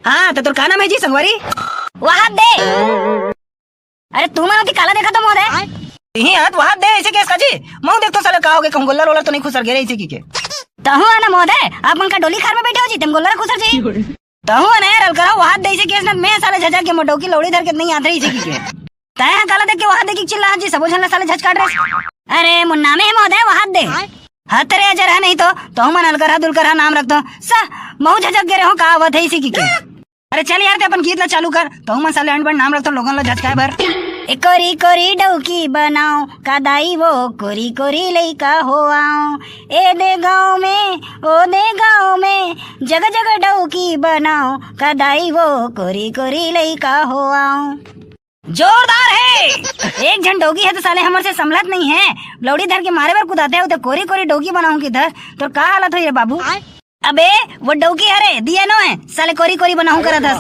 हाँ तो का नाम है जी संगवारी? वहां दे। अरे तू मन काला देखा तो मोदे यही हाथ वहां दे ऐसे केस का जी मऊ देख तो साले का होगे कम गोल्लर तो नहीं खुसर गे ऐसे की के तहु आना मोदे आप मन का डोली खार में बैठे हो जी तुम गोल्लर खुसर जी तहु आना यार अलकरा वहां दे ऐसे केस ना मैं साले झझा के मोटो की लौड़ी धर के नहीं आत रही ऐसे की के तय काला देख के वहां दे की चिल्ला जी सब झन साले झच काट रहे। अरे मुन्ना में मोदे वहां दे हतरे अजर है नहीं तो मन अलकरा दुलकरा नाम रख दो सा मऊ झझक गे रहो का आवत है ऐसे की के। अरे चल यार ते अपन गीत ला चालू कर तो मन साले अंड नाम रखतो लोगन ला झचकाए भर। कोरी कोरी डौकी बनाओ कादाई वो कोरी कोरी लइका हो आओ ए दे गाँव में ओ दे गाँव में जगह जगह डौकी बनाओ कादाई वो कोरी कोरी लइका हो आओ। जोरदार है। एक झन डोगी है तो साले हमर से संभलत नहीं है लौड़ी धर के मारे बार कुदाते हो तो कोरी कोरी डोगी बनाऊं किधर तो का हालत हो रे बाबू। अबे वो डोगी हरे दिया नो है साले कोरी कोरी बनाऊं करा दस